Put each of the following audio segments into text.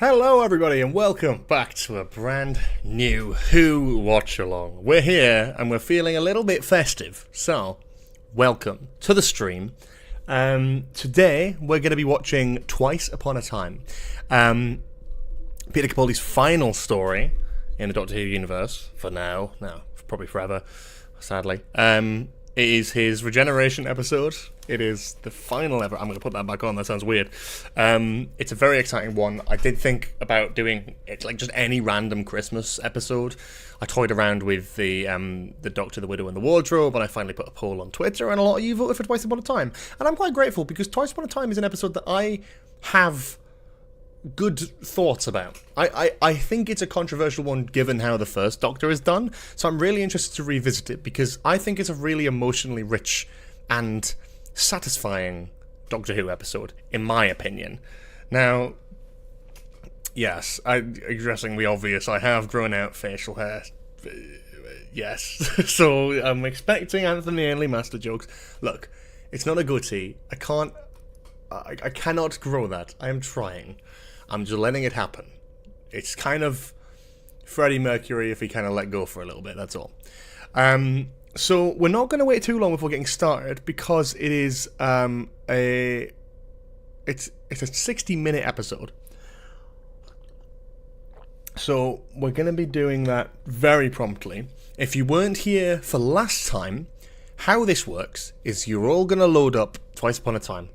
Hello everybody and welcome back to a brand new Who Watch Along. We're here and we're feeling a little bit festive, so welcome to the stream. Today we're going to be watching Twice Upon a Time. Peter Capaldi's final story in the Doctor Who universe, for now, probably forever, sadly. It is his Regeneration episode. It is the final ever. I'm going to put that back on. That sounds weird. It's a very exciting one. I did think about doing it like just any random Christmas episode. I toyed around with the Doctor, the Widow, and the Wardrobe, and I finally put a poll on Twitter, and a lot of you voted for Twice Upon a Time. And I'm quite grateful because Twice Upon a Time is an episode that I have good thoughts about. I think it's a controversial one given how the first Doctor is done, so I'm really interested to revisit it because I think it's a really emotionally rich and satisfying Doctor Who episode, in my opinion. Now, yes, addressing the obvious, I have grown out facial hair. Yes, so I'm expecting Anthony Ainley master jokes. Look, it's not a goatee. I cannot grow that. I am trying. I'm just letting it happen. It's kind of Freddie Mercury if he kind of let go for a little bit, that's all. So we're not going to wait too long before getting started because it is it's a 60-minute episode. So we're going to be doing that very promptly. If you weren't here for last time, how this works is you're all going to load up Twice Upon a Time.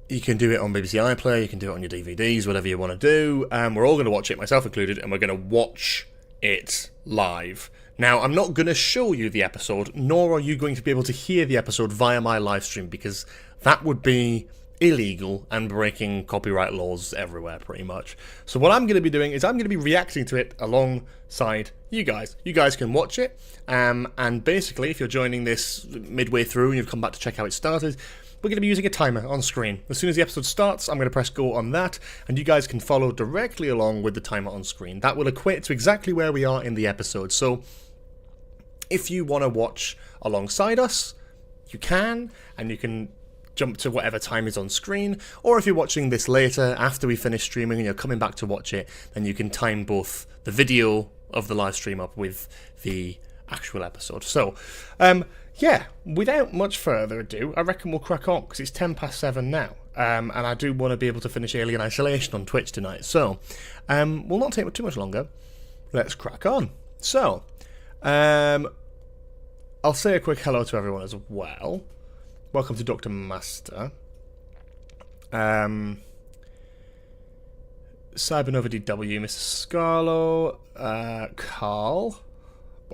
You can do it on BBC iPlayer, you can do it on your DVDs, whatever you want to do. We're all going to watch it, myself included, and we're going to watch it live. Now, I'm not going to show you the episode, nor are you going to be able to hear the episode via my live stream, because that would be illegal and breaking copyright laws everywhere, pretty much. So what I'm going to be doing is I'm going to be reacting to it alongside you guys. You guys can watch it, and basically, if you're joining this midway through and you've come back to check how it started, we're going to be using a timer on screen. As soon as the episode starts, I'm going to press go on that, and you guys can follow directly along with the timer on screen. That will equate to exactly where we are in the episode. So if you want to watch alongside us, you can, and you can jump to whatever time is on screen, or if you're watching this later, after we finish streaming and you're coming back to watch it, then you can time both the video of the live stream up with the actual episode. So, yeah, without much further ado, I reckon we'll crack on, because it's 7:10 now, and I do want to be able to finish Alien Isolation on Twitch tonight, so we'll not take too much longer. Let's crack on. So, I'll say a quick hello to everyone as well. Welcome to Dr. Master. Cybernova DW, Mr. Scarlo, Carl,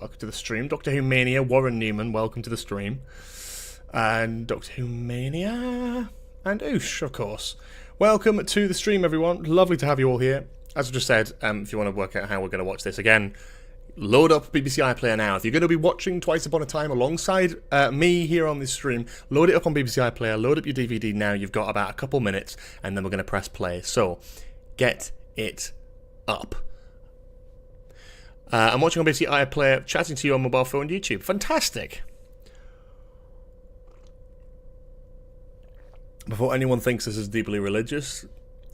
welcome to the stream. Doctor Who Mania, Warren Newman, welcome to the stream. And Doctor Who Mania, and Oosh, of course. Welcome to the stream, everyone. Lovely to have you all here. As I just said, if you want to work out how we're going to watch this again, load up BBC iPlayer now. If you're going to be watching Twice Upon a Time alongside me here on this stream, load it up on BBC iPlayer, load up your DVD now. You've got about a couple minutes, and then we're going to press play. So, get it up. I'm watching on BBC iPlayer, chatting to you on mobile phone, YouTube. Fantastic. Before anyone thinks this is deeply religious,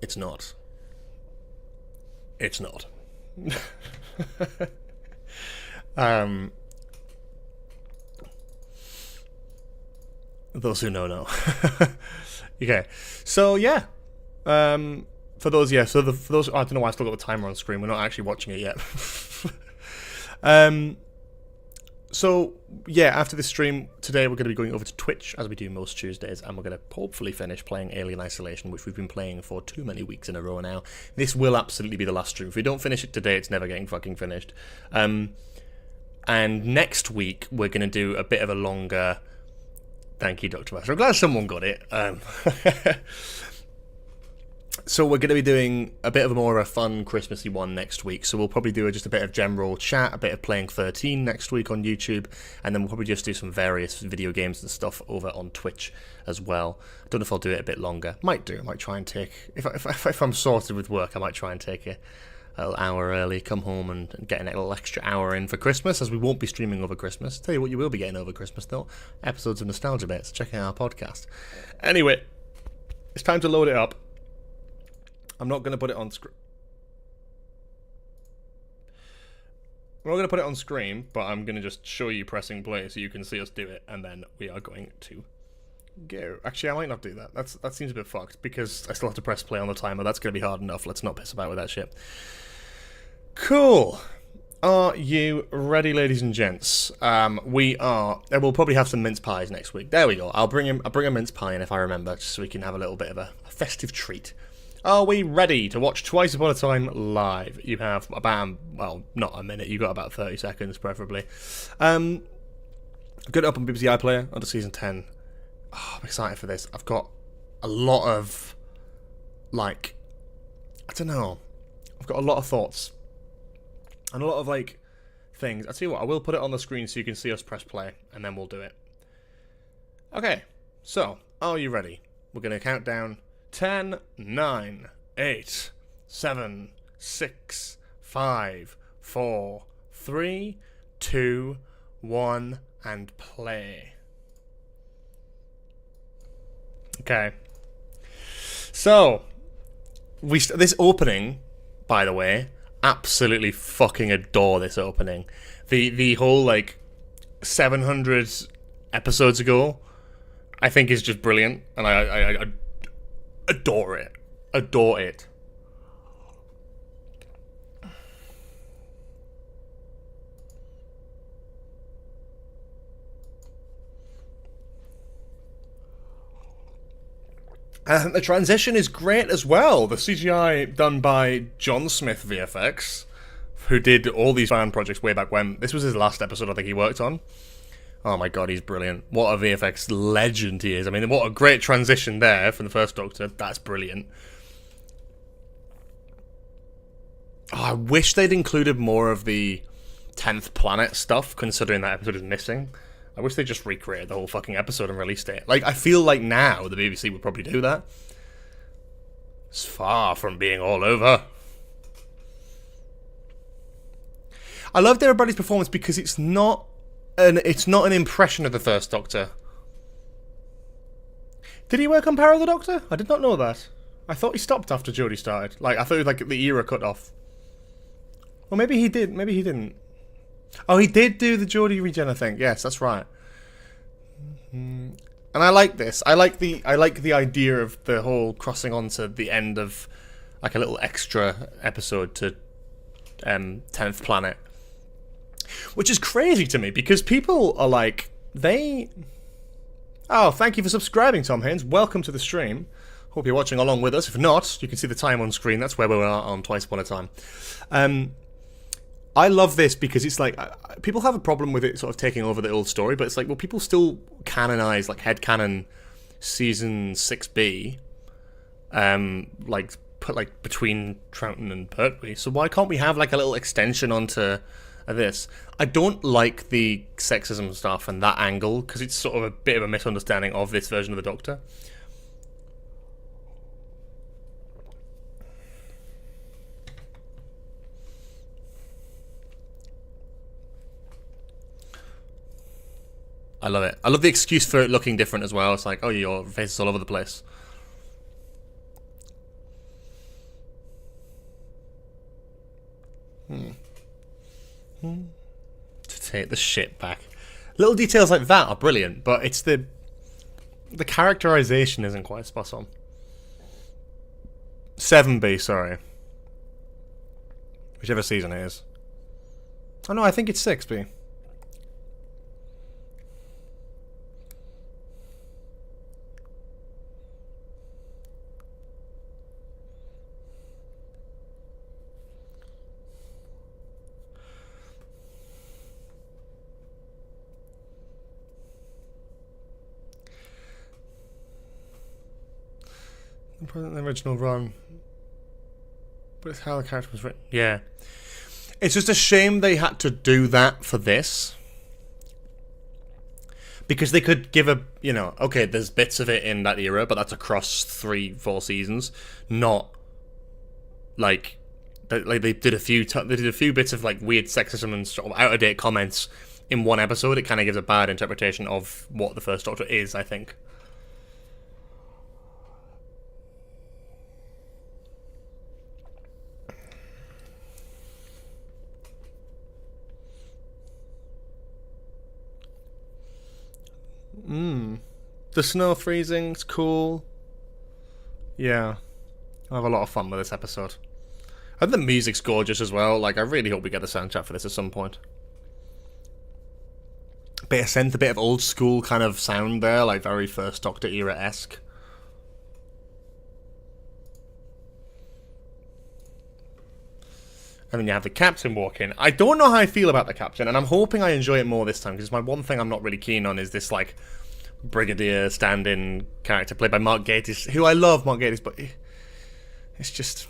it's not. It's not. Those who know. Okay, so yeah. For those, I don't know why I still got the timer on screen. We're not actually watching it yet. So yeah, after this stream today, we're going to be going over to Twitch as we do most Tuesdays, and we're going to hopefully finish playing Alien Isolation, which we've been playing for too many weeks in a row now. This will absolutely be the last stream. If we don't finish it today, it's never getting fucking finished. And next week we're going to do a bit of a longer. Thank you, Dr. Master. I'm glad someone got it. So we're going to be doing a bit of a more of a fun Christmassy one next week. So we'll probably do just a bit of general chat, a bit of playing 13 next week on YouTube, and then we'll probably just do some various video games and stuff over on Twitch as well. I don't know if I'll do it a bit longer. Might do. I might try and take, if I'm sorted with work, I might try and take a little hour early, come home and get a little extra hour in for Christmas, as we won't be streaming over Christmas. Tell you what you will be getting over Christmas though, episodes of Nostalgia Bits, checking out our podcast. Anyway, it's time to load it up. I'm not going to put it on screen. I'm not going to put it on screen, but I'm going to just show you pressing play so you can see us do it, and then we are going to go. Actually, I might not do that. That seems a bit fucked, because I still have to press play on the timer. That's going to be hard enough. Let's not piss about with that shit. Cool. Are you ready, ladies and gents? We are. We'll probably have some mince pies next week. There we go. I'll bring a mince pie in if I remember, just so we can have a little bit of a festive treat. Are we ready to watch Twice Upon a Time live? You have about, well, not a minute. You've got about 30 seconds, preferably. Get it up on BBC iPlayer under season 10. Oh, I'm excited for this. I've got a lot of, like, I don't know. I've got a lot of thoughts. And a lot of, like, things. I'll tell you what, I will put it on the screen so you can see us press play, and then we'll do it. Okay, so, are you ready? We're going to count down 10, 9, 8, 7, 6, 5, 4, 3, 2, 1, and play. Okay. So, this opening, by the way, absolutely fucking adore this opening. The whole, like, 700 episodes ago, I think is just brilliant, and I adore it. Adore it. And the transition is great as well. The CGI done by John Smith VFX, who did all these fan projects way back when. This was his last episode I think he worked on. Oh my god, he's brilliant. What a VFX legend he is. I mean, what a great transition there from the first Doctor. That's brilliant. Oh, I wish they'd included more of the 10th planet stuff, considering that episode is missing. I wish they just recreated the whole fucking episode and released it. Like, I feel like now the BBC would probably do that. It's far from being all over. I loved everybody's performance because it's not an impression of the first Doctor. Did he work on Power of the Doctor? I did not know that. I thought he stopped after Jodie started. Like, I thought it was like the era cut off. Well, maybe he did. Maybe he didn't. Oh, he did do the Jodie regen, I think. Yes, that's right. And I like this. I like the idea of the whole crossing on to the end of like a little extra episode to 10th Planet. Which is crazy to me because people are like, Oh, thank you for subscribing, Tom Haynes. Welcome to the stream. Hope you're watching along with us. If not, you can see the time on screen. That's where we are on Twice Upon a Time. I love this because it's like, people have a problem with it sort of taking over the old story, but it's like, well, people still canonize, like, headcanon season 6B, like, put, like, between Troughton and Pertwee. So why can't we have, like, a little extension onto this? I don't like the sexism stuff and that angle, because it's sort of a bit of a misunderstanding of this version of the Doctor. I love it. I love the excuse for it looking different as well. It's like, oh, your face is all over the place. To take the shit back. Little details like that are brilliant, but it's the characterization isn't quite spot on. 7B, sorry. Whichever season it is. Oh no, I think it's 6B. The original run, but it's how the character was written. Yeah, it's just a shame they had to do that for this, because they could give a, you know, okay, there's bits of it in that era, but that's across 3-4 seasons, not like they did a few bits of like weird sexism and sort of out of date comments in one episode. It kind of gives a bad interpretation of what the first Doctor is, I think. The snow freezing's cool. Yeah. I'll have a lot of fun with this episode. And the music's gorgeous as well. Like, I really hope we get a soundtrack for this at some point. Bit of synth, a bit of old school kind of sound there, like very first Doctor era-esque. And then you have the captain walk in. I don't know how I feel about the captain, and I'm hoping I enjoy it more this time, because my one thing I'm not really keen on is this, like, brigadier stand-in character played by Mark Gatiss, who I love Mark Gatiss, but it's just...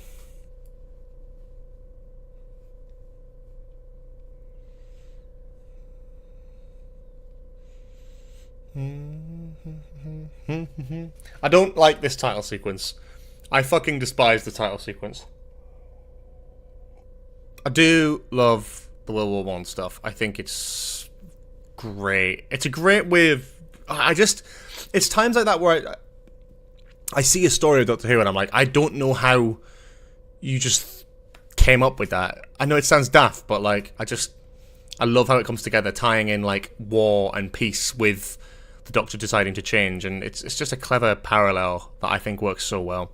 I don't like this title sequence. I fucking despise the title sequence. I do love the World War One stuff. I think it's great. It's a great way of... It's times like that where I see a story of Doctor Who and I'm like, I don't know how you just came up with that. I know it sounds daft, but like, I love how it comes together, tying in like war and peace with the Doctor deciding to change, and it's just a clever parallel that I think works so well.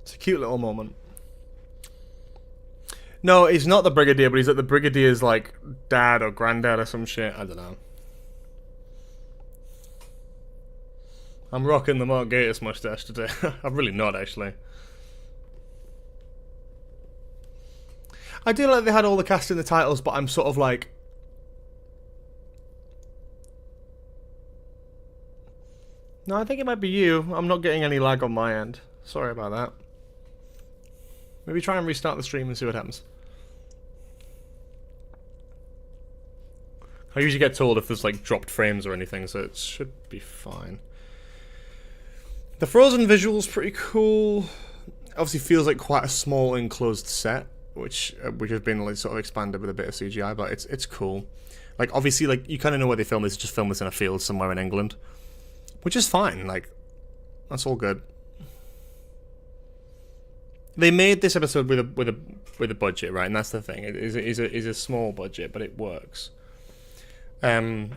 It's a cute little moment. No, he's not the Brigadier, but he's like the Brigadier's like dad or granddad or some shit. I don't know. I'm rocking the Mark Gatiss mustache today. I'm really not, actually. I do like they had all the cast in the titles, but I'm sort of like... No, I think it might be you. I'm not getting any lag on my end. Sorry about that. Maybe try and restart the stream and see what happens. I usually get told if there's like dropped frames or anything, so it should be fine. The Frozen visual's pretty cool. Obviously feels like quite a small enclosed set, which has been like sort of expanded with a bit of CGI, but it's cool. Like obviously, like you kind of know where they filmed this. Just film this in a field somewhere in England, which is fine. Like that's all good. They made this episode with a budget, right? And that's the thing. It is a small budget, but it works. The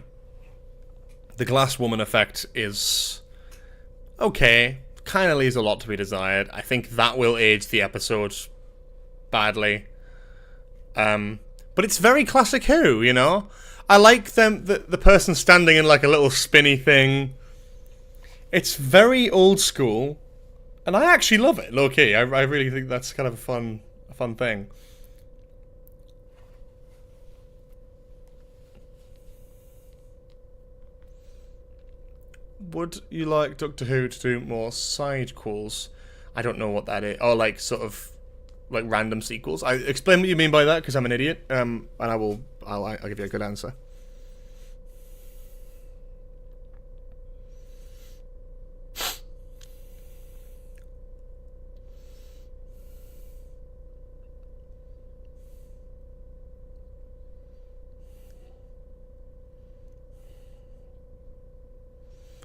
glass woman effect is okay. Kind of leaves a lot to be desired. I think that will age the episode badly. But it's very classic Who, you know? I like the person standing in like a little spinny thing. It's very old school. And I actually love it, low-key. I really think that's kind of a fun thing. Would you like Doctor Who to do more side calls? I don't know what that is. Or like sort of like random sequels. Explain what you mean by that, because I'm an idiot. And I'll give you a good answer.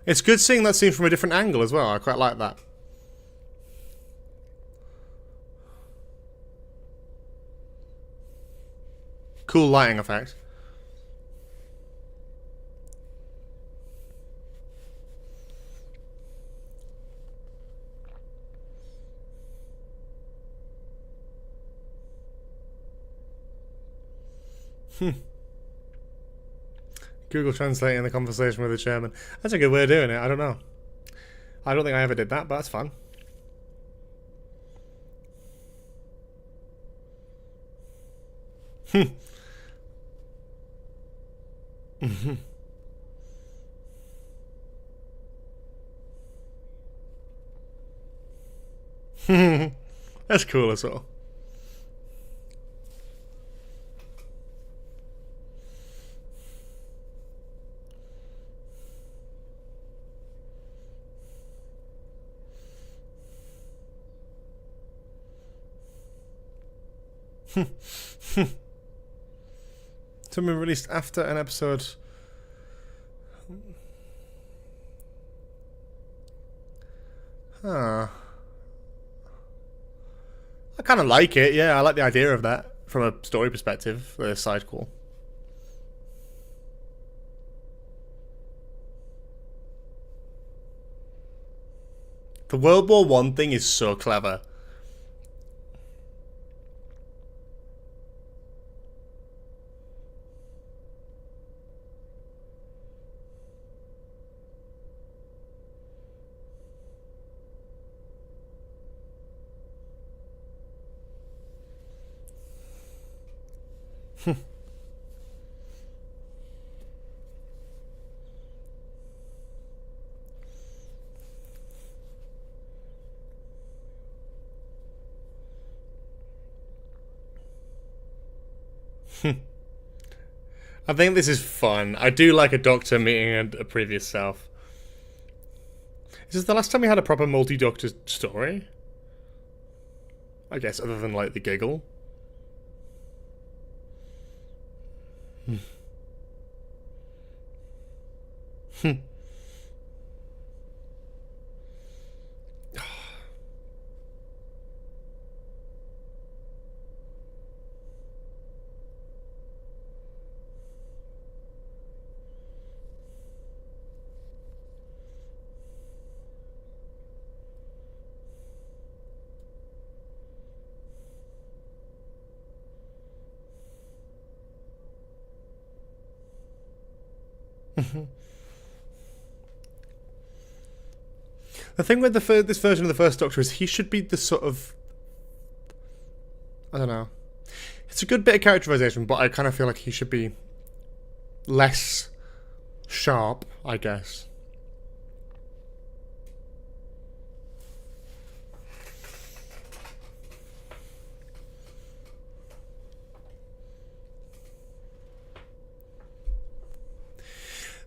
It's good seeing that scene from a different angle as well. I quite like that. Cool lighting effect. Google translating the conversation with the chairman. That's a good way of doing it. I don't know. I don't think I ever did that, but that's fun. That's cool as well. Something released after an episode. Huh. I kind of like it, yeah. I like the idea of that from a story perspective, the side call. The World War I thing is so clever. I think this is fun. I do like a doctor meeting a previous self. Is this the last time we had a proper multi-doctor story? I guess, other than like the giggle. The thing with this version of the First Doctor is he should be the sort of... I don't know. It's a good bit of characterization, but I kind of feel like he should be less sharp, I guess.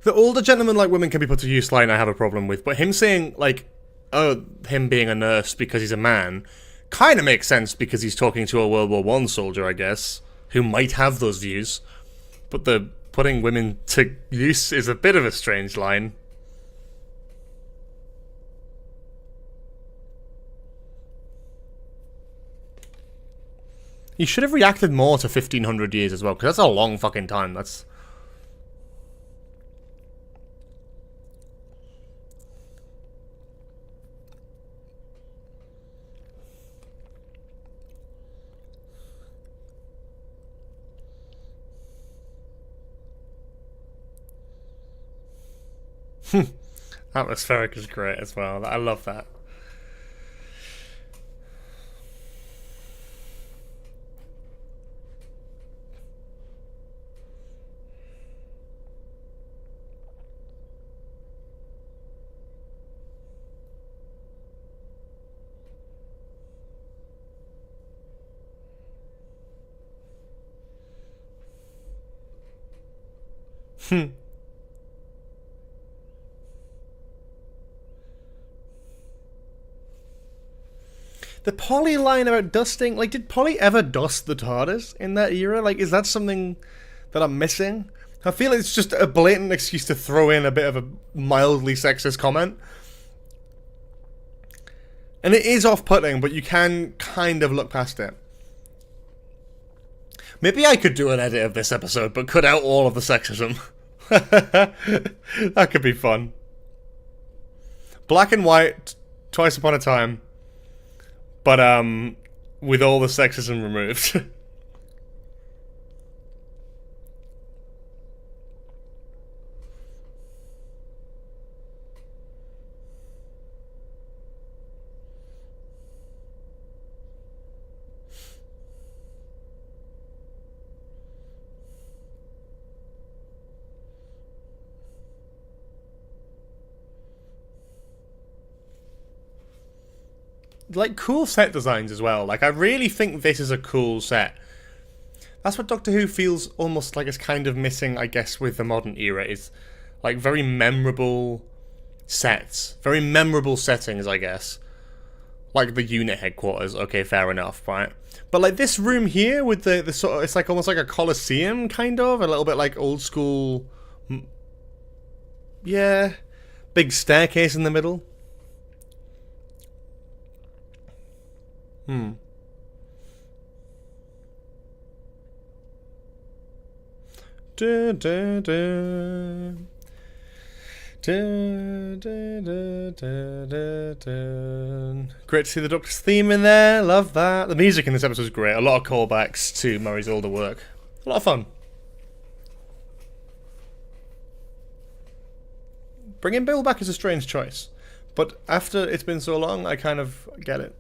The older gentleman like women can be put to use line I have a problem with, but him saying, like, oh, him being a nurse because he's a man, kind of makes sense because he's talking to a World War I soldier, I guess, who might have those views. But the putting women to use is a bit of a strange line. He should have reacted more to 1500 years as well, because that's a long fucking time. That's... Atmospheric is great as well. I love that. The Polly line about dusting, like, did Polly ever dust the TARDIS in that era? Like, is that something that I'm missing? I feel it's just a blatant excuse to throw in a bit of a mildly sexist comment. And it is off-putting, but you can kind of look past it. Maybe I could do an edit of this episode, but cut out all of the sexism. That could be fun. Black and white, Twice Upon a Time. But, with all the sexism removed. Like, cool set designs as well. Like, I really think this is a cool set. That's what Doctor Who feels almost like it's kind of missing, I guess, with the modern era, is, like, very memorable sets. Very memorable settings, I guess. like the unit headquarters. Okay, fair enough, right? But like this room here with the sort of, it's like almost like a coliseum, kind of a little bit like old school. Yeah, big staircase in the middle. Hmm. Da, da, da. Dun, dun, dun, dun, dun, dun. Great to see the Doctor's theme in there. Love that. The music in this episode is great. A lot of callbacks to Murray's older work. A lot of fun. Bringing Bill back is a strange choice, but after it's been so long, I kind of get it.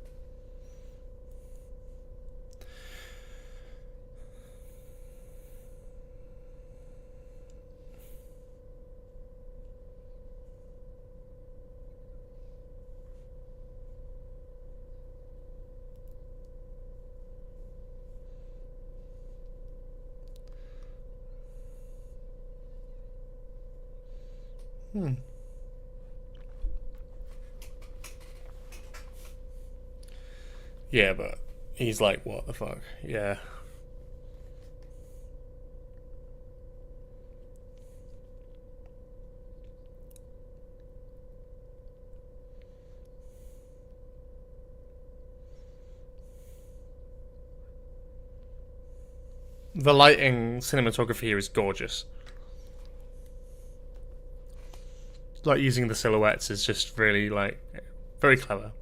Yeah, but he's like, what the fuck? Yeah. The lighting cinematography here is gorgeous. Like using the silhouettes is just really like very clever.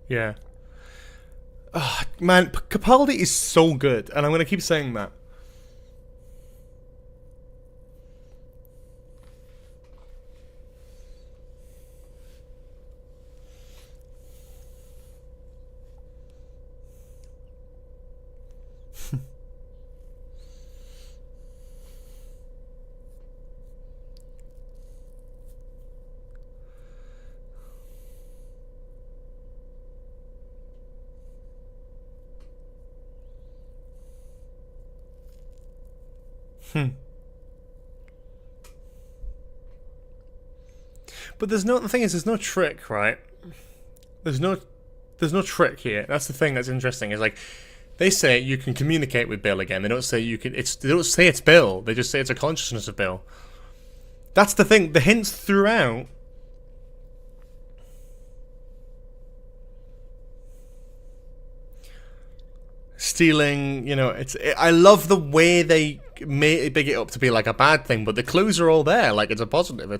Yeah. Oh, man, Capaldi is so good, and I'm gonna keep saying that. But the thing is, there's no trick, right? There's no trick here. That's the thing that's interesting. Is like they say you can communicate with Bill again. They don't say you can. They don't say it's Bill. They just say it's a consciousness of Bill. That's the thing. The hints throughout. Stealing, I love the way they big it up to be like a bad thing, but the clues are all there. Like it's a positive.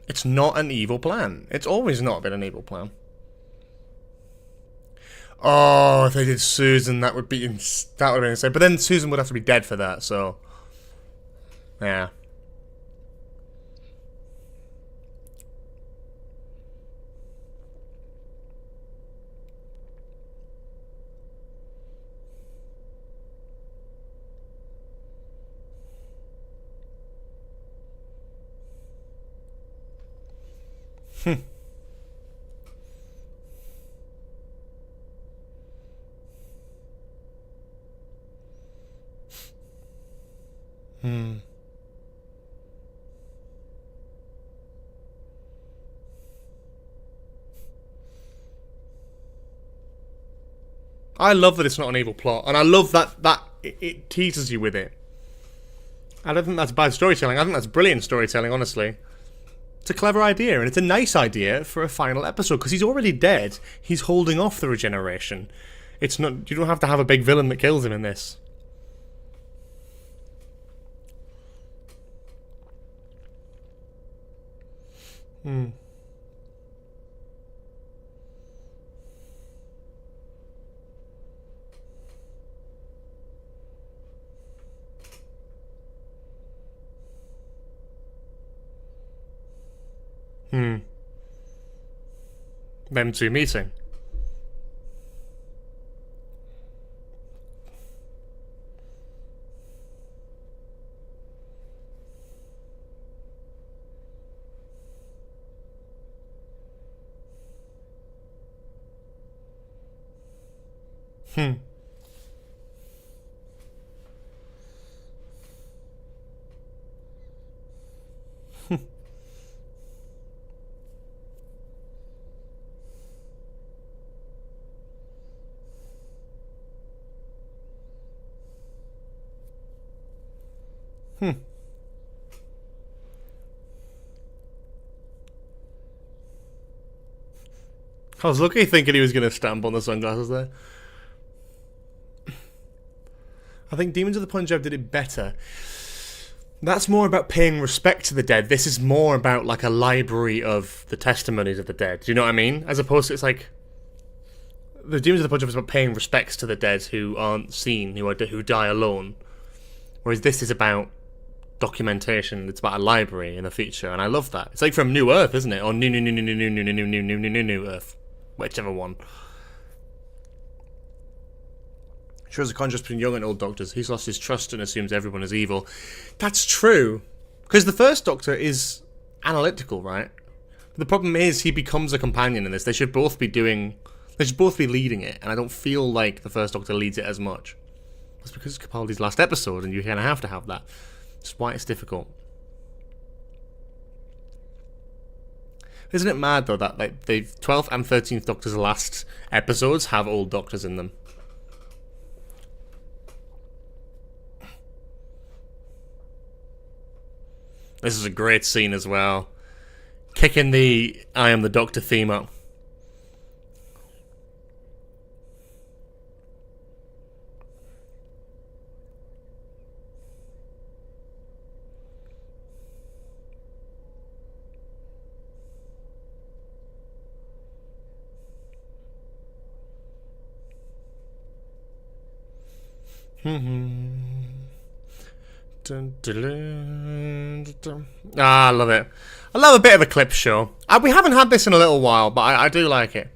It's not an evil plan. It's always not been an evil plan. Oh, if they did Susan, that would be insane. But then Susan would have to be dead for that. So, yeah. I love that it's not an evil plot, and I love that it teases you with it. I don't think that's bad storytelling. I think that's brilliant storytelling, honestly. It's a clever idea, and it's a nice idea for a final episode, because he's already dead. He's holding off the regeneration. It's not. You don't have to have a big villain that kills him in this. Hmm. Hmm. Them two meeting. I was lucky thinking he was going to stamp on the sunglasses there. I think Demons of the Punjab did it better. That's more about paying respect to the dead. This is more about like a library of the testimonies of the dead. Do you know what I mean? As opposed to, it's like the Demons of the Punjab is about paying respects to the dead who aren't seen, who die alone. Whereas this is about documentation. It's about a library in the future, and I love that. It's like from New Earth, isn't it? Or New Earth, whichever one. Shows a contrast between young and old doctors. He's lost his trust and assumes everyone is evil. That's true, because the first Doctor is analytical, right? The problem is he becomes a companion in this. They should both be leading it, and I don't feel like the first Doctor leads it as much. That's because it's Capaldi's last episode, and you kind of have to have that. That's why it's difficult. Isn't it mad though that like the 12th and 13th Doctor's last episodes have old Doctors in them? This is a great scene as well. Kicking the I Am the Doctor theme up. I love it. I love a bit of a clip show. We haven't had this in a little while, but I do like it.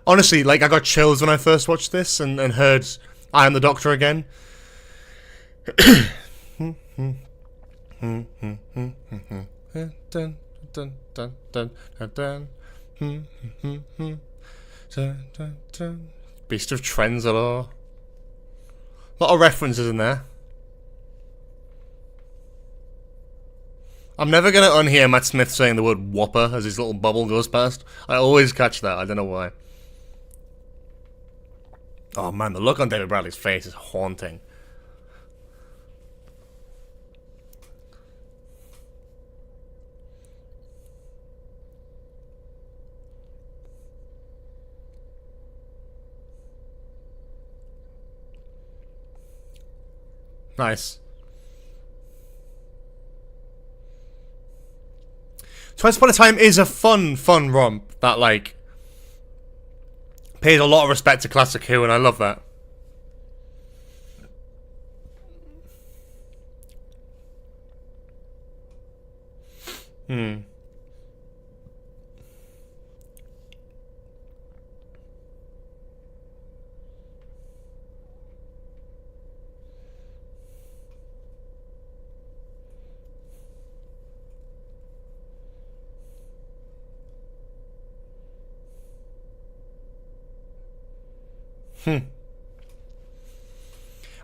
Honestly, like, I got chills when I first watched this and heard I Am the Doctor again. Beast of Trenzalore. A lot of references in there. I'm never going to unhear Matt Smith saying the word whopper as his little bubble goes past. I always catch that. I don't know why. Oh man, the look on David Bradley's face is haunting. Nice. Twice Upon a Time is a fun romp that, like, pays a lot of respect to Classic Who, and I love that.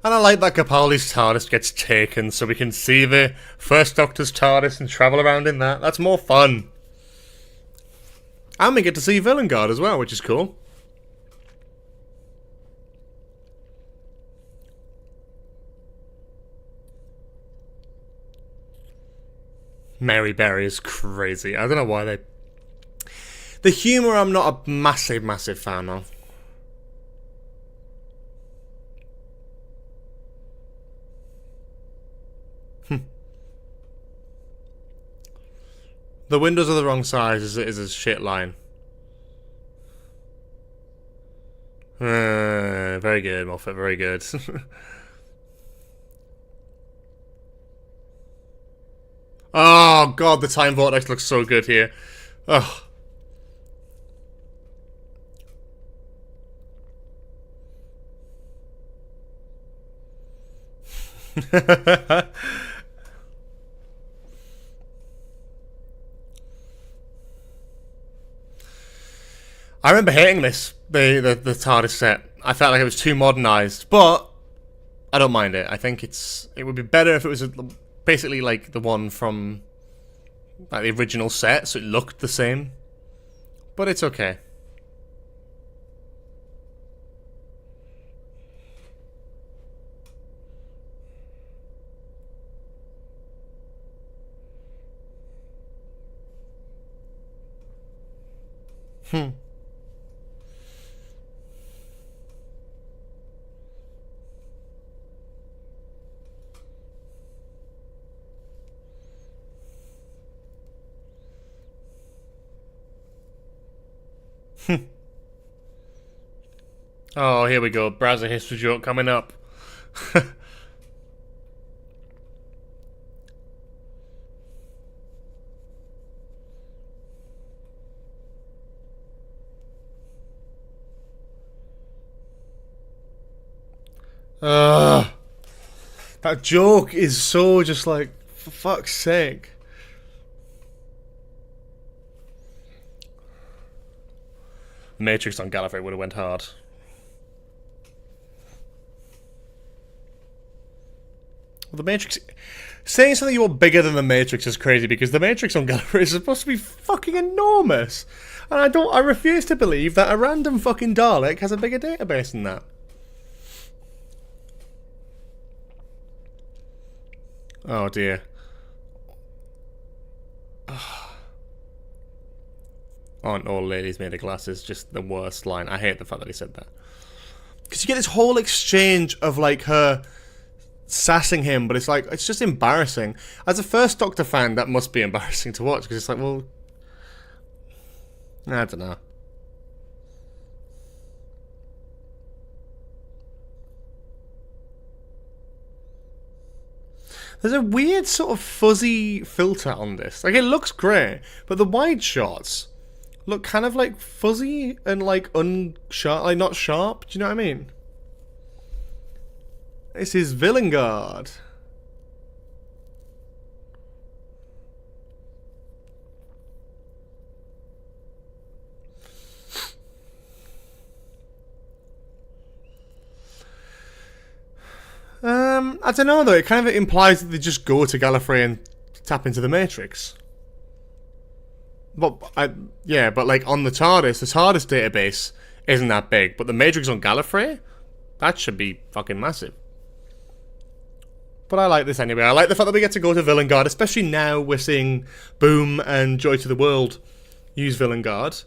And I like that Capaldi's TARDIS gets taken so we can see the First Doctor's TARDIS and travel around in that. That's more fun. And we get to see Villengard as well, which is cool. Mary Berry is crazy. I don't know why they... The humour I'm not a massive fan of. The windows are the wrong size is a shit line. Very good, Moffat, very good. Oh god, the time vortex looks so good here. Ugh. I remember hating this, the TARDIS set. I felt like it was too modernised, but I don't mind it. I think it would be better if it was basically like the one from like the original set, so it looked the same. But it's okay. Oh, here we go. Browser history joke coming up. Ugh. That joke is so just like, for fuck's sake. Matrix on Gallifrey would have went hard. Well, the Matrix... Saying something you're bigger than the Matrix is crazy because the Matrix on Gallifrey is supposed to be fucking enormous. And I refuse to believe that a random fucking Dalek has a bigger database than that. Oh dear. Aren't all ladies made of glasses? Just the worst line. I hate the fact that he said that. Because you get this whole exchange of like her sassing him, but it's like, it's just embarrassing. As a First Doctor fan, that must be embarrassing to watch, because it's like, well, I don't know. There's a weird sort of fuzzy filter on this. Like, it looks great, but the wide shots look kind of like fuzzy and like unsharp, like not sharp. Do you know what I mean? This is Villengard. I don't know though, it kind of implies that they just go to Gallifrey and tap into the Matrix. But, yeah, but like on the TARDIS database isn't that big, but the Matrix on Gallifrey, that should be fucking massive. But I like this anyway. I like the fact that we get to go to Villengard, especially now we're seeing Boom and Joy to the World use Villengard.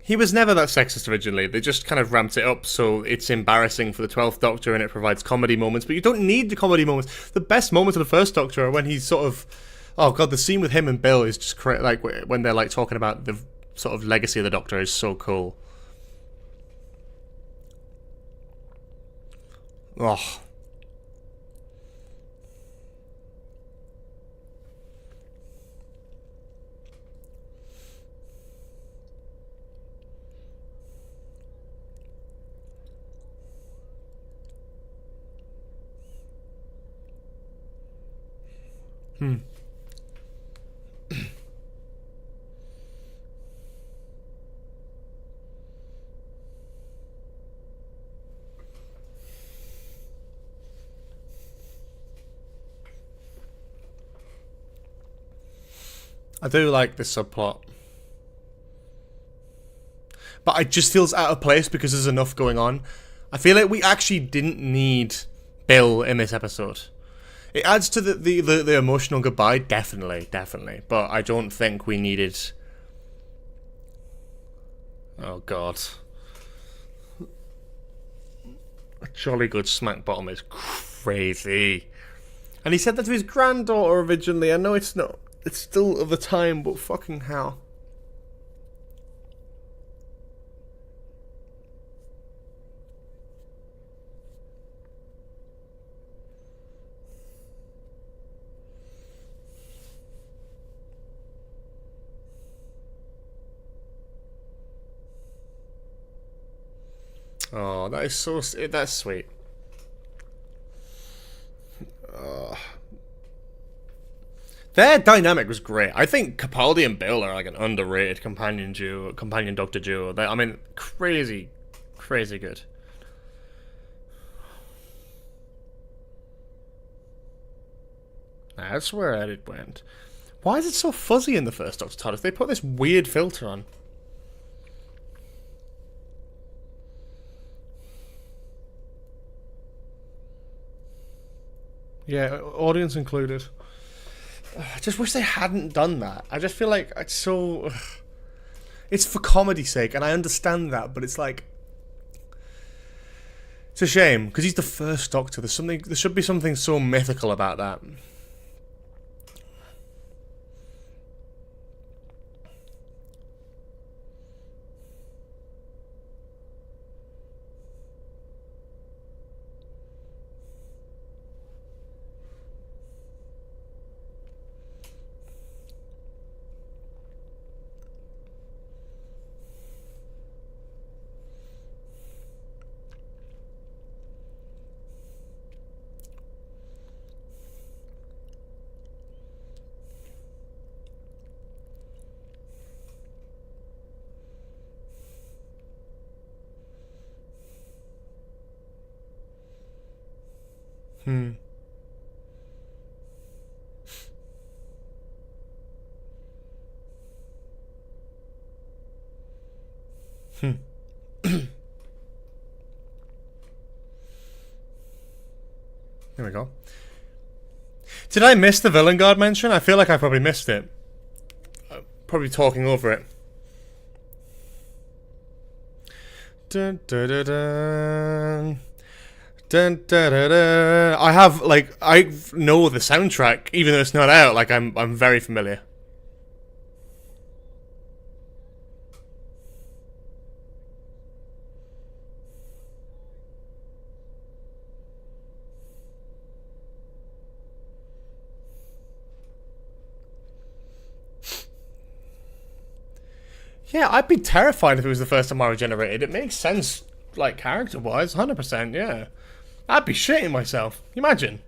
He was never that sexist originally. They just kind of ramped it up so it's embarrassing for the 12th Doctor and it provides comedy moments. But you don't need the comedy moments. The best moments of the First Doctor are when he's sort of... Oh god, the scene with him and Bill is just like when they're like talking about the sort of legacy of the Doctor is so cool. Oh. I do like this subplot. But it just feels out of place because there's enough going on. I feel like we actually didn't need Bill in this episode. It adds to the emotional goodbye, definitely. But I don't think we needed... Oh god. A jolly good smack bottom is crazy. And he said that to his granddaughter originally. I know it's not... It's still of the time, but fucking hell. Oh, that is so... That's sweet. Their dynamic was great. I think Capaldi and Bill are like an underrated companion Doctor duo. I mean, crazy, crazy good. That's where it went. Why is it so fuzzy in the first Doctor TARDIS? They put this weird filter on. Yeah, audience included. I just wish they hadn't done that. I just feel like it's so... It's for comedy's sake, and I understand that, but it's like... It's a shame, because he's the first Doctor. There should be something so mythical about that. Hmm. Hmm. There we go. Did I miss the Villain Guard mention? I feel like I probably missed it. Probably talking over it. Dun, dun, dun, dun. Dun, dun, dun, dun. I have I know the soundtrack even though it's not out. Like I'm very familiar. Yeah, I'd be terrified if it was the first time I regenerated. It makes sense, like character-wise, 100%. Yeah, I'd be shitting myself. Imagine.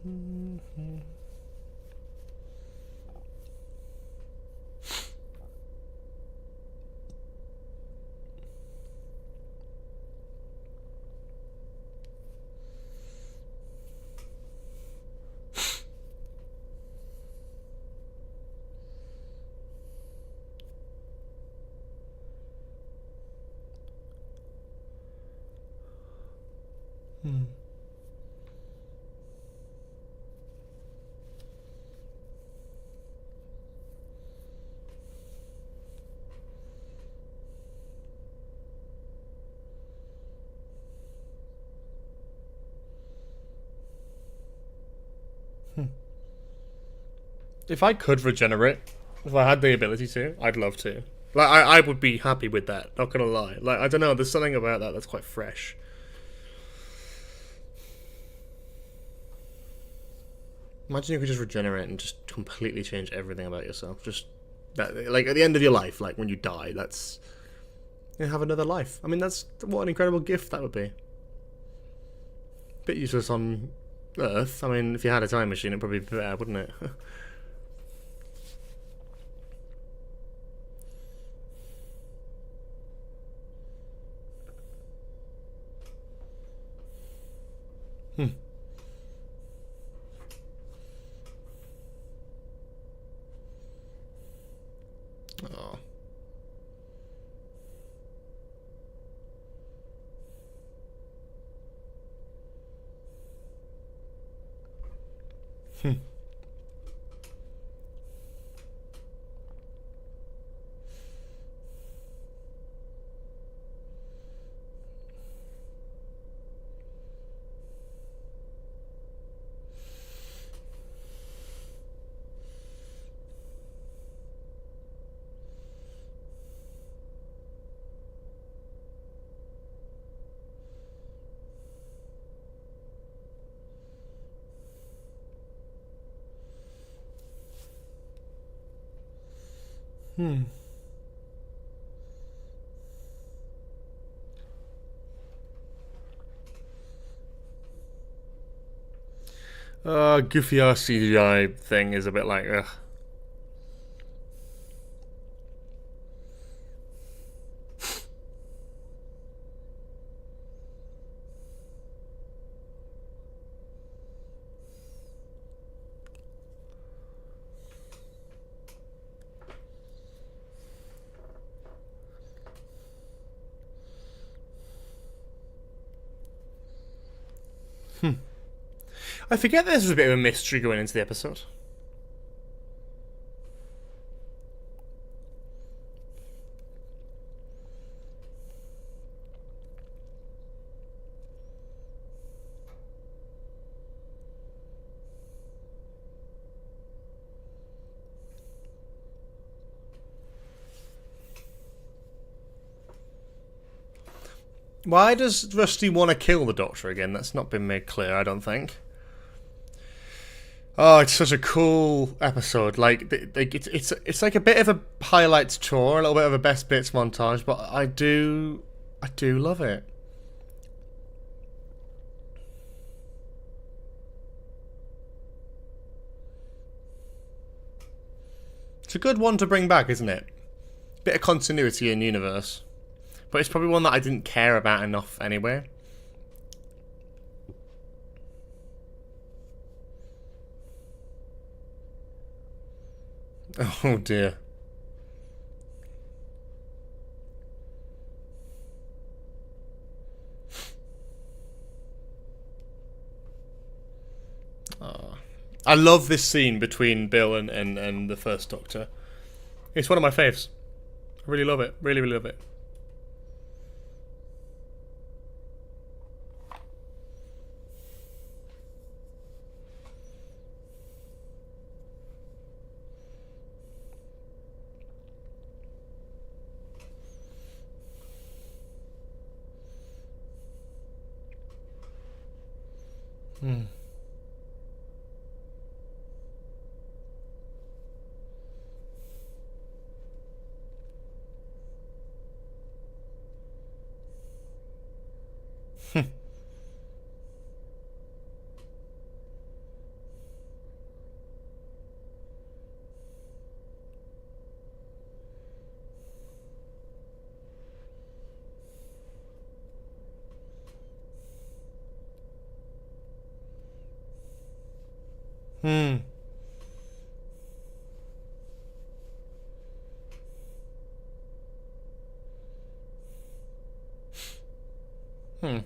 Hmm. If I could regenerate, if I had the ability to, I'd love to. Like, I would be happy with that, not gonna lie. Like, I don't know, there's something about that that's quite fresh. Imagine you could just regenerate and just completely change everything about yourself. Just, that, like, at the end of your life, like, when you die, that's... You have another life. I mean, that's... What an incredible gift that would be. Bit useless on Earth. I mean, if you had a time machine, it'd probably be better, wouldn't it? Hmm. Oh. Hmm. Hmm. Goofy ass CGI thing is a bit like, ugh. I forget there's a bit of a mystery going into the episode. Why does Rusty want to kill the Doctor again? That's not been made clear, I don't think. Oh, it's such a cool episode. Like, it's like a bit of a highlights tour, a little bit of a best bits montage, but I do love it. It's a good one to bring back, isn't it? Bit of continuity in universe. But it's probably one that I didn't care about enough anyway. Oh dear. Oh. I love this scene between Bill and the first Doctor. It's one of my faves. I really love it. Really, really love it. Hmm. Hmm. Hmm.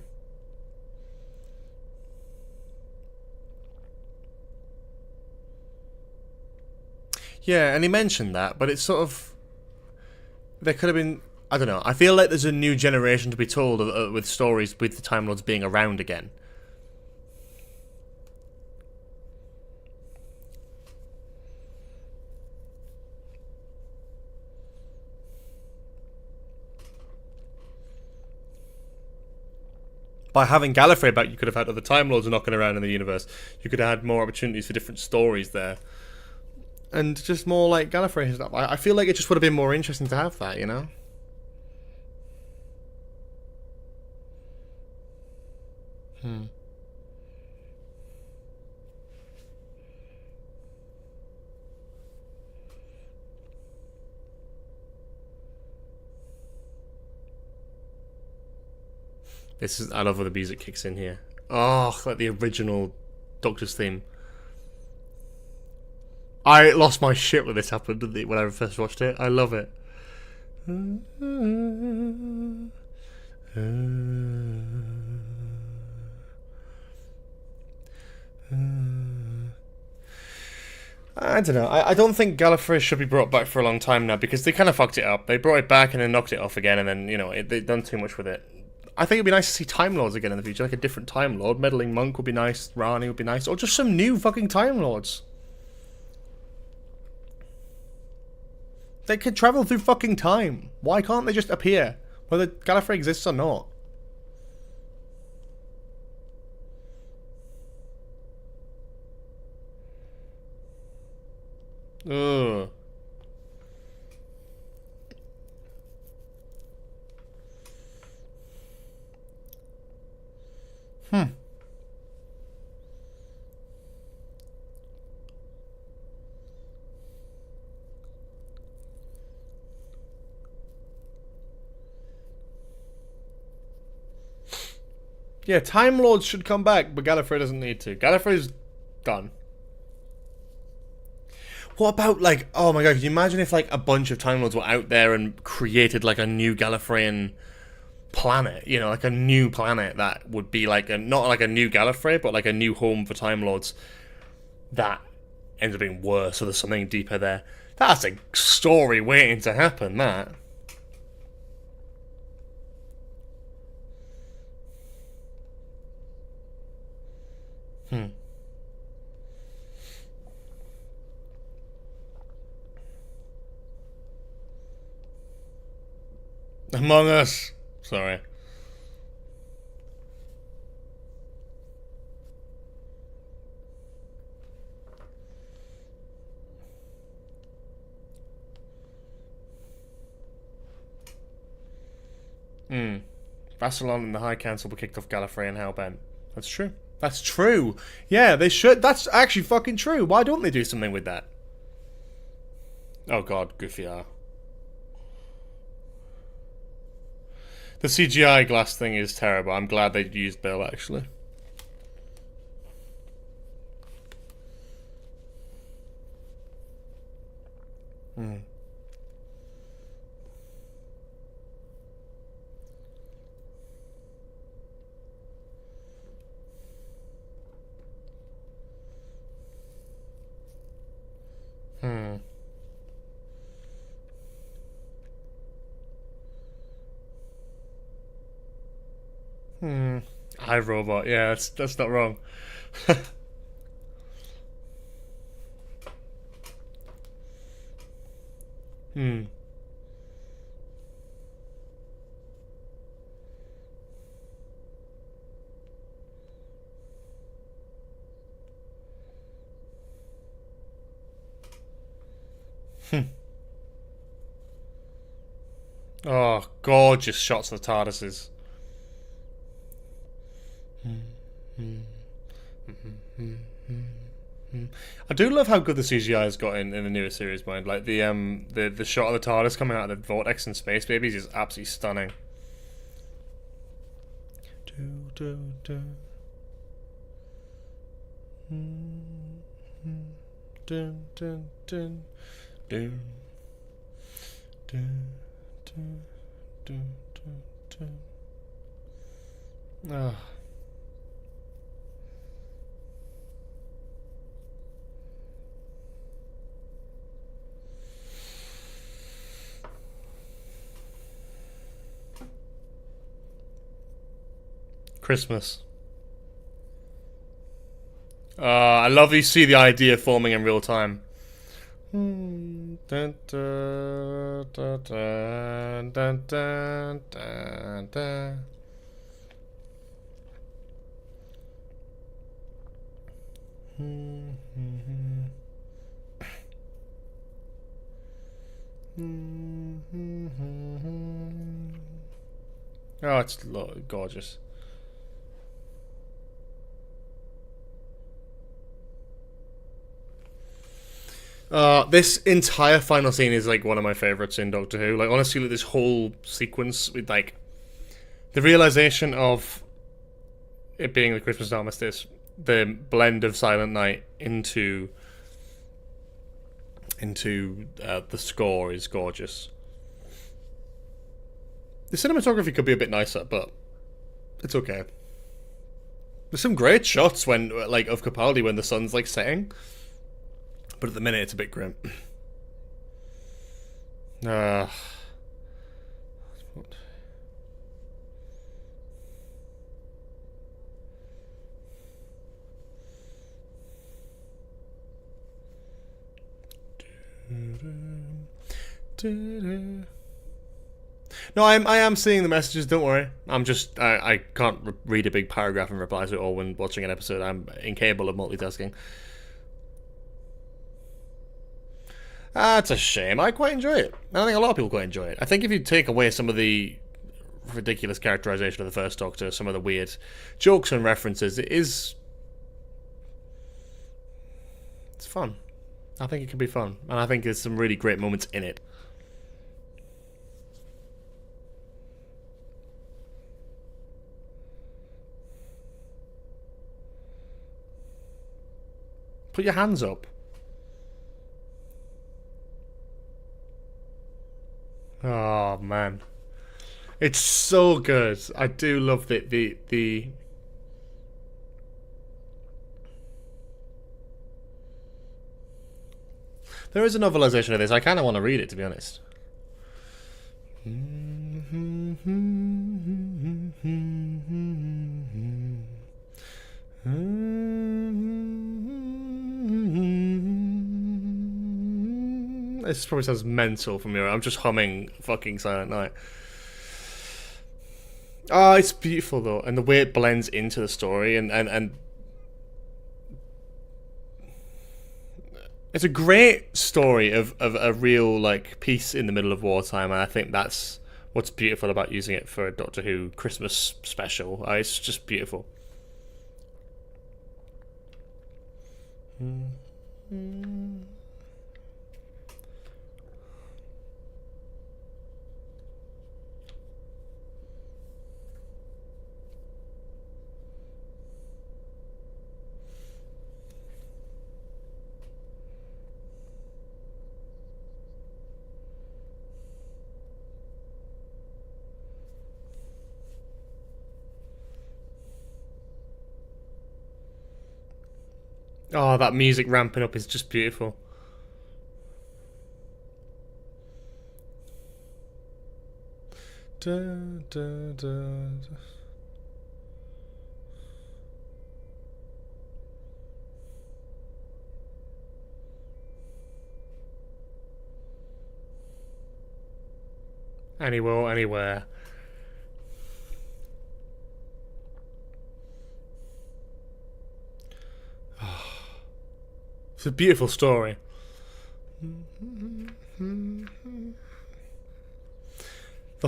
Yeah, and he mentioned that, but it's sort of... There could have been... I don't know. I feel like there's a new generation to be told with stories with the Time Lords being around again. By having Gallifrey back, you could have had other Time Lords knocking around in the universe. You could have had more opportunities for different stories there. And just more like Gallifrey stuff. I feel like it just would have been more interesting to have that, you know? Hmm. This is... I love when the music kicks in here. Oh, like the original Doctor's theme. I lost my shit when this happened when I first watched it. I love it. I don't know. I don't think Gallifrey should be brought back for a long time now because they kind of fucked it up. They brought it back and then knocked it off again, and then, you know, they've done too much with it. I think it'd be nice to see Time Lords again in the future, like a different Time Lord. Meddling Monk would be nice, Rani would be nice, or just some new fucking Time Lords. They could travel through fucking time. Why can't they just appear, whether Gallifrey exists or not? Ugh. Hmm. Yeah, Time Lords should come back, but Gallifrey doesn't need to. Gallifrey's done. What about, like, oh my god, can you imagine if, like, a bunch of Time Lords were out there and created, like, a new Gallifreyan planet? You know, like a new planet that would be, like, not like a new Gallifrey, but, like, a new home for Time Lords that ends up being worse, so there's something deeper there. That's a story waiting to happen, that. Among Us. Sorry. Vassalon and the High Council were kicked off Gallifrey and Hellbent. That's true. That's true. Yeah, they should. That's actually fucking true. Why don't they do something with that? Oh god, Goofy R. The CGI glass thing is terrible. I'm glad they used Bill, actually. iRobot, yeah, that's not wrong. Oh, gorgeous shots of the TARDISes. I do love how good the CGI has got in the newer series, mind. Like the shot of the TARDIS coming out of the vortex in Space Babies is absolutely stunning. Christmas. I love you see the idea forming in real time. Dun, dun, dun, dun, dun, dun, dun, dun. Oh, it's gorgeous. This entire final scene is like one of my favorites in Doctor Who. Like honestly, like, this whole sequence with like the realization of it being the Christmas armistice, the blend of Silent Night into the score is gorgeous. The cinematography could be a bit nicer, but it's okay. There's some great shots when like of Capaldi when the sun's like setting. But at the minute, it's a bit grim. What? No, I am seeing the messages. Don't worry. I'm just I can't read a big paragraph and reply to it all when watching an episode. I'm incapable of multitasking. That's a shame. I quite enjoy it. I think a lot of people quite enjoy it. I think if you take away some of the ridiculous characterization of the First Doctor, some of the weird jokes and references, it's fun. I think it can be fun. And I think there's some really great moments in it. Put your hands up. Oh man, it's so good. I do love the There is a novelization of this. I kind of want to read it, to be honest. This probably sounds mental from me. I'm just humming fucking Silent Night. Oh, it's beautiful though, and the way it blends into the story, and it's a great story of a real like peace in the middle of wartime, and I think that's what's beautiful about using it for a Doctor Who Christmas special. It's just beautiful. Oh, that music ramping up is just beautiful. Da, da, da, da. Anywhere, anywhere. It's a beautiful story. The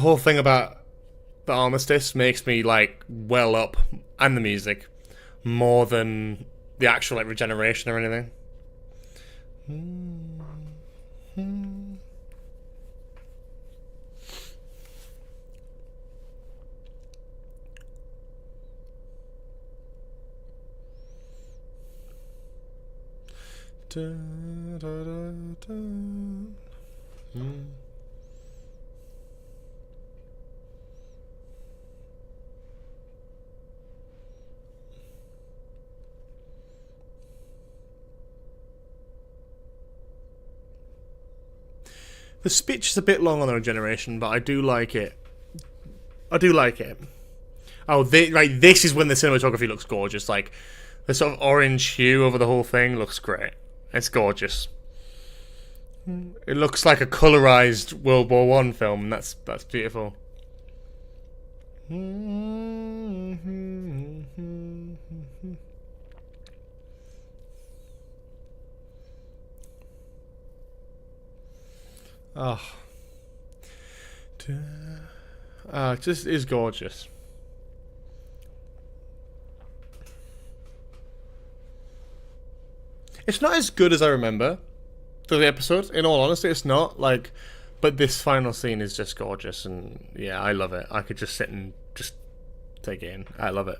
whole thing about the armistice makes me like well up, and the music, more than the actual like regeneration or anything. Da, da, da, da. The speech is a bit long on the regeneration, but I do like it. I do like it. Oh, this is when the cinematography looks gorgeous. Like the sort of orange hue over the whole thing looks great. It's gorgeous. It looks like a colorized World War I film, and that's beautiful. Oh. It just is gorgeous. It's not as good as I remember the episode. In all honesty, it's not like, but this final scene is just gorgeous, and yeah, I love it. I could just sit and just take it in. I love it.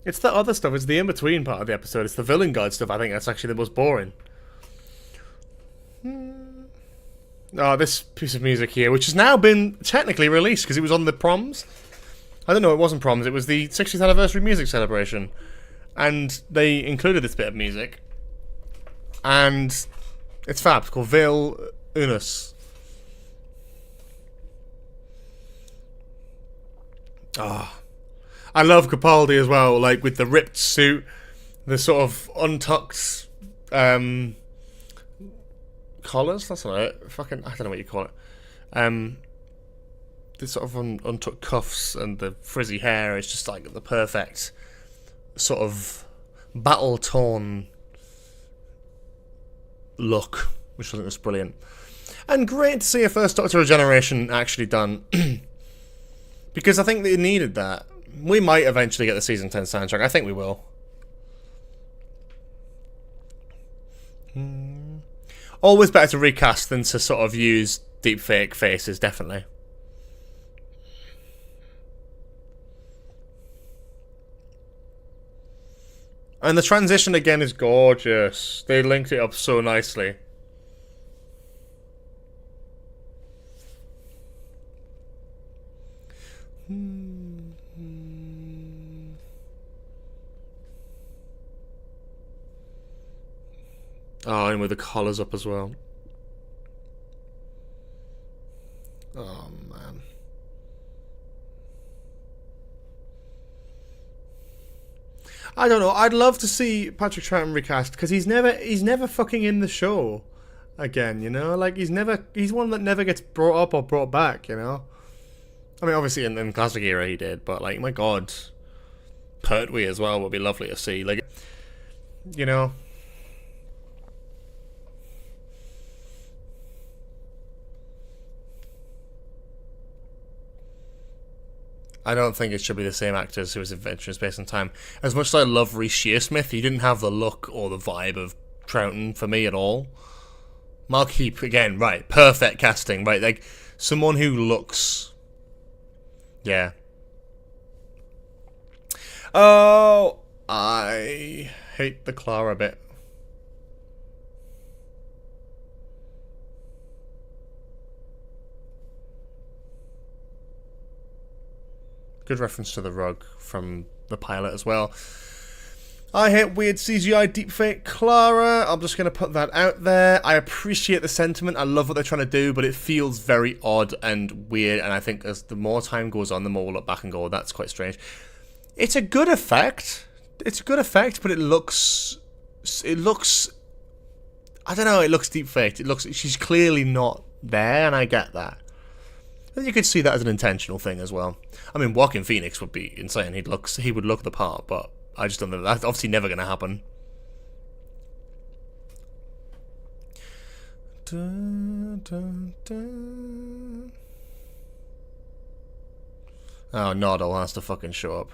It's the other stuff. It's the in-between part of the episode. It's the villain guide stuff. I think that's actually the most boring. Oh, this piece of music here, which has now been technically released because it was on the proms. I don't know, it wasn't proms. It was the 60th anniversary music celebration. And they included this bit of music, and it's fab. It's called Vil Unus. I love Capaldi as well, like with the ripped suit, the sort of untucked collars. That's not it. Fucking, I don't know what you call it. The sort of untucked cuffs and the frizzy hair is just like the perfect sort of battle-torn look, which I think was brilliant. And great to see a first Doctor Regeneration actually done, because I think they needed that. We might eventually get the Season 10 soundtrack. I think we will. Always better to recast than to sort of use deep fake faces, definitely. And the transition again is gorgeous. They linked it up so nicely. Oh, and with the collars up as well. Oh, man. I don't know. I'd love to see Patrick Troughton recast because he's never fucking in the show again, you know? Like, he's one that never gets brought up or brought back, you know? I mean, obviously in the classic era he did, but, like, my God. Pertwee as well would be lovely to see. Like, you know? I don't think it should be the same actors who was Adventure in Space and Time. As much as I love Reece Shearsmith, he didn't have the look or the vibe of Troughton for me at all. Mark Heap, again, right, perfect casting, right? Like, someone who looks... Yeah. Oh, I hate the Clara bit. Good reference to the rug from the pilot as well. I hate weird CGI deepfake Clara. I'm just going to put that out there. I appreciate the sentiment. I love what they're trying to do, but it feels very odd and weird. And I think as the more time goes on, the more we'll look back and go, that's quite strange. It's a good effect. It's a good effect, but it looks... I don't know, it looks deepfaked. It looks... She's clearly not there, and I get that. And you could see that as an intentional thing as well. I mean, Joaquin Phoenix would be insane. He would look the part, but I just don't know. That's obviously never going to happen. Dun, dun, dun. Oh, Noddle has to fucking show up.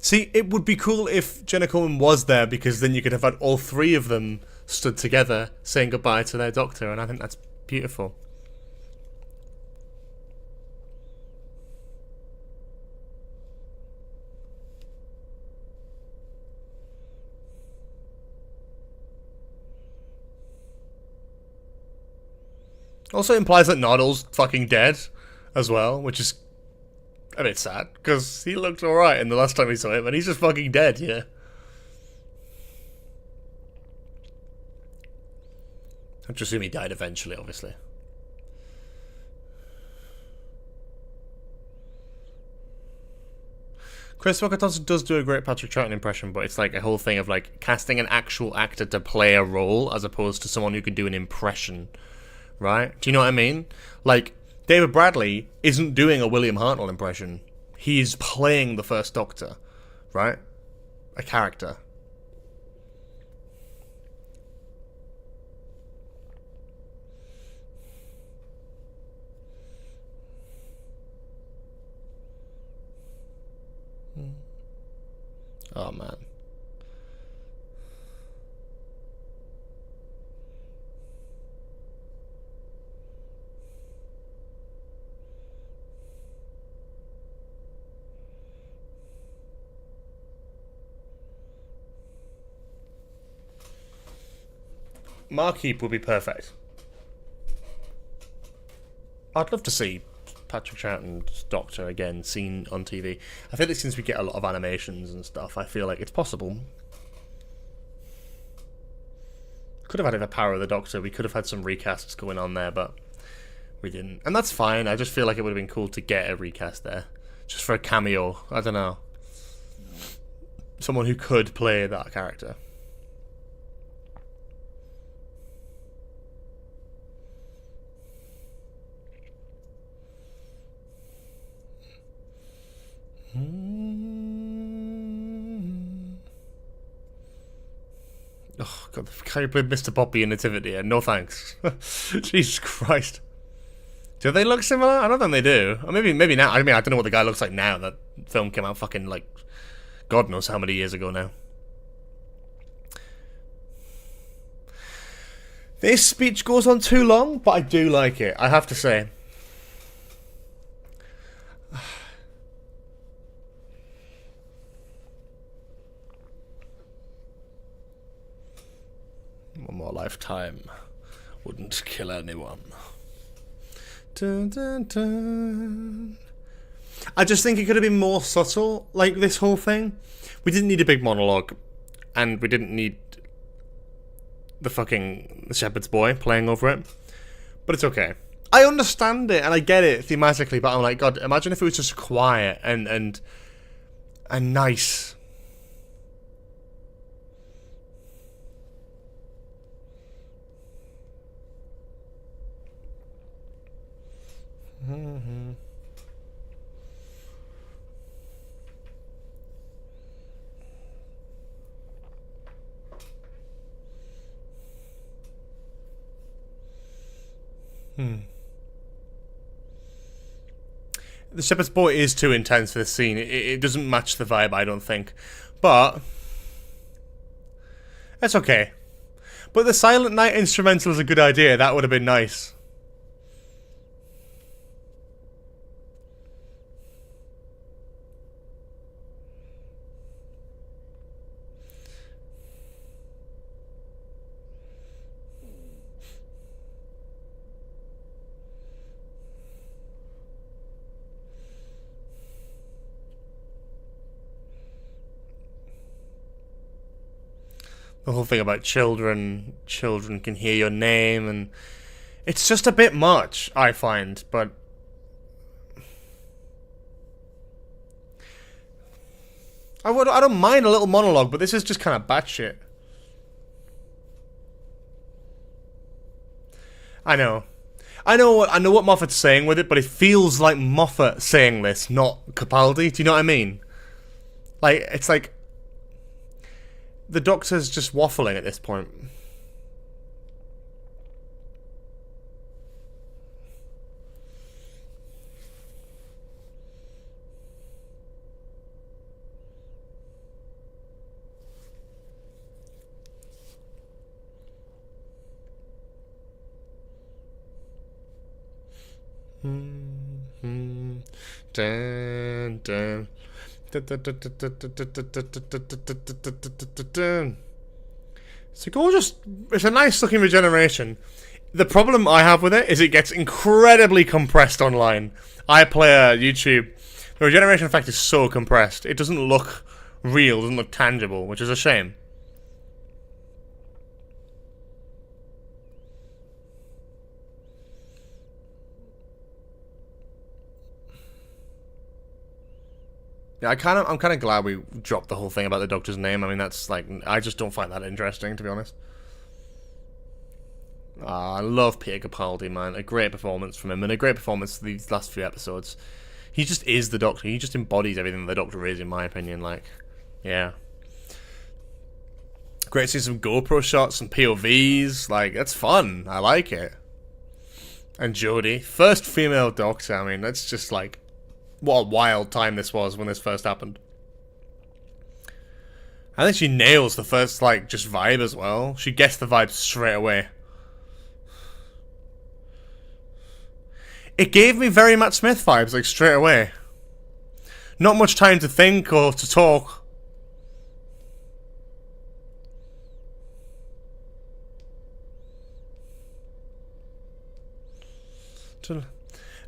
See, it would be cool if Jenna Coleman was there, because then you could have had all three of them stood together saying goodbye to their doctor, and I think that's beautiful. Also implies that Noddle's fucking dead as well, which is a bit sad, because he looked alright in the last time we saw him, and he's just fucking dead, yeah. I just assume he died eventually, obviously. Chris Walker Thompson does do a great Patrick Troughton impression, but it's like a whole thing of like casting an actual actor to play a role as opposed to someone who can do an impression, right? Do you know what I mean? Like, David Bradley isn't doing a William Hartnell impression. He's playing the First Doctor, right? A character. Oh, man. Mark Heap would be perfect. I'd love to see Patrick Troughton's Doctor again seen on TV. I feel like since we get a lot of animations and stuff, I feel like it's possible. Could have had the power of the Doctor. We could have had some recasts going on there, but we didn't. And that's fine. I just feel like it would have been cool to get a recast there. Just for a cameo. I don't know. Someone who could play that character. Oh god, can you play Mr. Poppy and Nativity? No thanks. Jesus Christ. Do they look similar? I don't think they do. Or maybe now. I mean, I don't know what the guy looks like now. That film came out fucking like, God knows how many years ago now. This speech goes on too long, but I do like it, I have to say. One more lifetime wouldn't kill anyone. Dun, dun, dun. I just think it could have been more subtle, like this whole thing. We didn't need a big monologue, and we didn't need the shepherd's boy playing over it. But it's okay. I understand it, and I get it thematically, but I'm like, God, imagine if it was just quiet and nice. Mm-hmm. The shepherd's boy is too intense for this scene. It doesn't match the vibe, I don't think. But that's okay. But the Silent Night instrumental is a good idea. That would have been nice. The whole thing about children can hear your name, and it's just a bit much, I find, but I don't mind a little monologue, but this is just kind of batshit. I know what Moffat's saying with it, but it feels like Moffat saying this, not Capaldi. Do you know what I mean? Like, it's like the Doctor's just waffling at this point. Dun, dun. It's a gorgeous, it's a nice looking Regeneration. The problem I have with it is it gets incredibly compressed online. I play a YouTube. The Regeneration effect is so compressed. It doesn't look real, doesn't look tangible, which is a shame. Yeah, I'm kind of glad we dropped the whole thing about the Doctor's name. I mean, that's like, I just don't find that interesting, to be honest. I love Peter Capaldi, man. A great performance from him, and a great performance these last few episodes. He just is the Doctor. He just embodies everything the Doctor is, in my opinion. Like, yeah. Great to see some GoPro shots, some POVs. Like, that's fun. I like it. And Jodie, first female Doctor. I mean, that's just like, what a wild time this was when this first happened. I think she nails the first, like, just vibe as well. She gets the vibe straight away. It gave me very Matt Smith vibes, like, straight away. Not much time to think or to talk.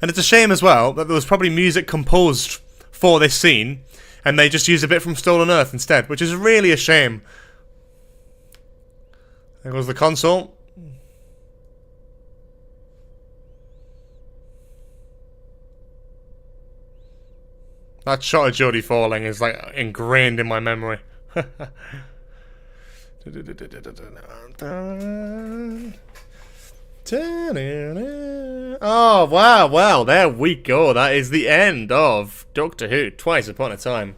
And it's a shame as well that there was probably music composed for this scene and they just used a bit from Stolen Earth instead, which is really a shame. There goes the console. That shot of Jodie falling is like ingrained in my memory. Oh, wow, well, there we go. That is the end of Doctor Who, Twice Upon a Time.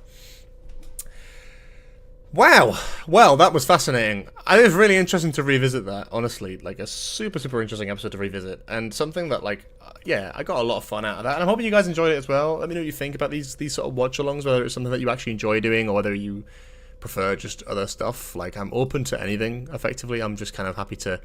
Wow, well, that was fascinating. It was really interesting to revisit that, honestly. Like, a super, super interesting episode to revisit. And something that, like, yeah, I got a lot of fun out of that. And I'm hoping you guys enjoyed it as well. Let me know what you think about these sort of watch-alongs, whether it's something that you actually enjoy doing or whether you prefer just other stuff. Like, I'm open to anything, effectively. I'm just kind of happy to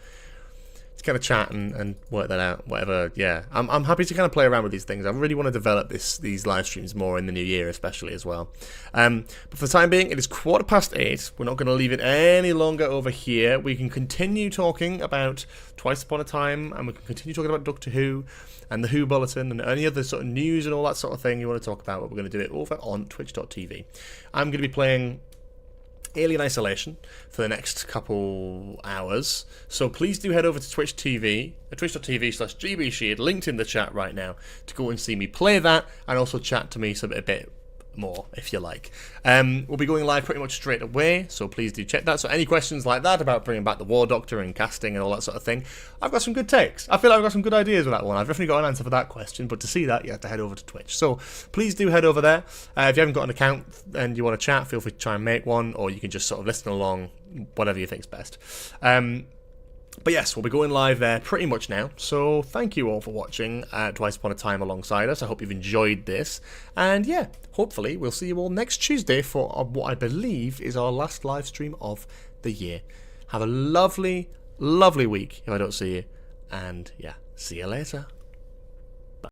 kind of chat and work that out, whatever. Yeah, I'm happy to kind of play around with these things. I really want to develop these live streams more in the new year, especially as well. But for the time being, it is 8:15. We're not going to leave it any longer over here. We can continue talking about Twice Upon a Time, and we can continue talking about Doctor Who and the Who Bulletin and any other sort of news and all that sort of thing you want to talk about. But we're going to do it over on twitch.tv. I'm going to be playing Alien Isolation for the next couple hours, so please do head over to twitch.tv/gbsheard, linked in the chat right now, to go and see me play that and also chat to me a bit more if you like. We'll be going live pretty much straight away, so please do check that. So any questions like that about bringing back the War Doctor and casting and all that sort of thing, I've got some good takes. I feel like I've got some good ideas with that one. I've definitely got an answer for that question, but to see that you have to head over to Twitch. So please do head over there. If you haven't got an account and you want to chat, feel free to try and make one, or you can just sort of listen along, whatever you think's best. But yes, we'll be going live there pretty much now. So thank you all for watching Twice Upon a Time alongside us. I hope you've enjoyed this. And yeah, hopefully we'll see you all next Tuesday for what I believe is our last live stream of the year. Have a lovely, lovely week if I don't see you. And yeah, see you later.